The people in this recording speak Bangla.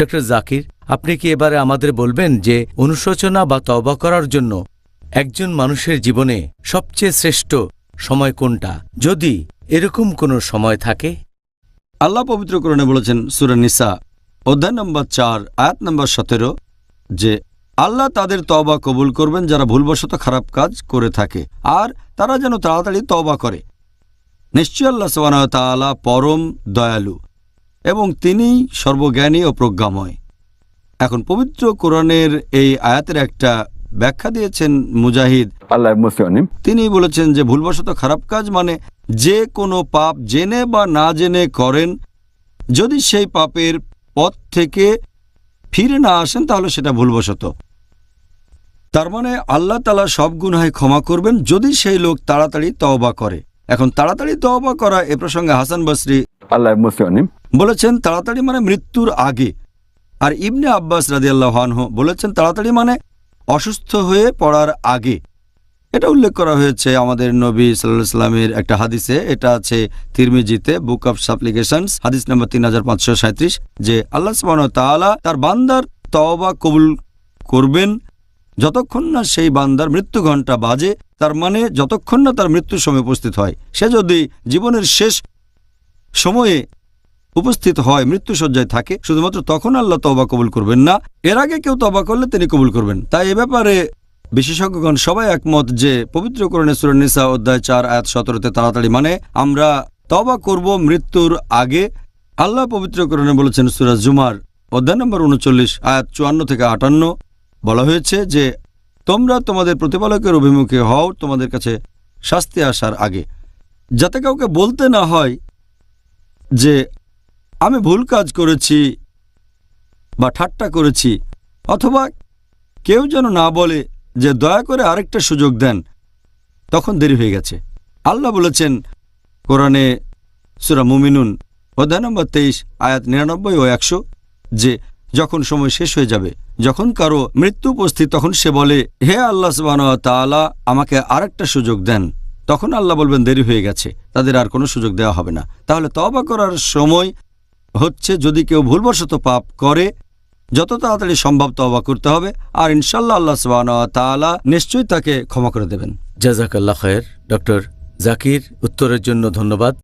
ডক্টর জাকির, আপনি কি এবারে আমাদের বলবেন যে অনুশোচনা বা তওবা করার জন্য একজন মানুষের জীবনে সবচেয়ে শ্রেষ্ঠ সময় কোনটা, যদি এরকম কোনো সময় থাকে? আল্লাহ পবিত্র কোরআনে বলেছেন সূরা নিসা অধ্যায় নম্বর 4 আয়াত নম্বর 17 যে আল্লাহ তাদের তওবা কবুল করবেন যারা ভুলবশত খারাপ কাজ করে থাকে, আর তারা যেন তাড়াতাড়ি তওবা করে। নিশ্চয় আল্লাহ সুবহানাহু ওয়া তাআলা পরম দয়ালু এবং তিনিই সর্বজ্ঞানী ও প্রজ্ঞাময়। এখন পবিত্র কোরআনের এই আয়াতের একটা ব্যাখ্যা দিয়েছেন মুজাহিদ আল্লাহ মুসলিম। তিনি বলেছেন যে ভুলবশত খারাপ কাজ মানে যে কোনো পাপ জেনে বা না জেনে করেন, যদি সেই পাপের পথ থেকে ফিরে না আসেন তাহলে সেটা ভুলবশত। তার মানে আল্লাহ তাআলা সব গুনাহ ক্ষমা করবেন যদি সেই লোক তাড়াতাড়ি তওবা করে। এখন তাড়াতাড়ি তওবা করা এ প্রসঙ্গে হাসান বসরি আল্লাহ মুসলিম বলেছেন তাড়াতাড়ি মানে মৃত্যুর আগে, আর ইবনে আব্বাস রাদিয়াল্লাহু আনহু বলেছেন তাড়াতাড়ি মানে অসুস্থ হয়ে পড়ার আগে। এটা উল্লেখ করা হয়েছে আমাদের নবী সাল্লাল্লাহু আলাইহি ওয়াসাল্লামের একটা হাদিসে, এটা আছে তিরমিজিতে বুক অফ সাপ্লিকেশনস হাদিস নম্বর 3537, যে আল্লাহ সুবহানাহু ওয়া তাআলা তার বান্দার তওবা কবুল করবেন যতক্ষণ না সেই বান্দার মৃত্যু ঘণ্টা বাজে, তার মানে যতক্ষণ না তার মৃত্যুর সময় উপস্থিত হয়। সে যদি জীবনের শেষ সময়ে উপস্থিত হয়, মৃত্যুশয্যায় থাকে, শুধুমাত্র তখন আল্লাহ তওবা কবুল করবেন না, এর আগে কেউ তওবা করলে তিনি কবুল করবেন। তাই এ ব্যাপারে বিশেষজ্ঞগণ সবাই একমত যে পবিত্র কোরআনে সূরা নিসা অধ্যায় 4 আয়াত 17তে তাড়াতাড়ি মানে আমরা তওবা করব মৃত্যুর আগে। আল্লাহ পবিত্র কোরআনে বলেছেন সূরা জুমার অধ্যায় নম্বর 39 আয়াত 54 থেকে 58, বলা হয়েছে যে তোমরা তোমাদের প্রতিপালকের অভিমুখে হও তোমাদের কাছে শাস্তি আসার আগে, যাতে কাউকে বলতে না হয় যে আমি ভুল কাজ করেছি বা ঠাট্টা করেছি, অথবা কেউ যেন না বলে যে দয়া করে আরেকটা সুযোগ দেন, তখন দেরি হয়ে গেছে। আল্লাহ বলেছেন কোরআনে সূরা মুমিনুন অধ্যায় নম্বর 23 আয়াত 99 ও 100 যে যখন সময় শেষ হয়ে যাবে, যখন কারো মৃত্যু উপস্থিত, তখন সে বলে হে আল্লাহ সুবহানাহু ওয়া তাআলা আমাকে আরেকটা সুযোগ দেন, তখন আল্লাহ বলবেন দেরি হয়ে গেছে, তাদের আর কোনো সুযোগ দেওয়া হবে না। তাহলে তওবা করার সময় হচ্ছে যদি কেউ ভুলবশত পাপ করে যত তাড়াতাড়ি সম্ভব তওবা করতে হবে, আর ইনশাআল্লাহ আল্লাহ সুবহানাহু ওয়া তাআলা নিশ্চয়ই তাকে ক্ষমা করে দেবেন। জাযাকাল্লাহ খায়ের। ডক্টর জাকির, উত্তরের জন্য ধন্যবাদ।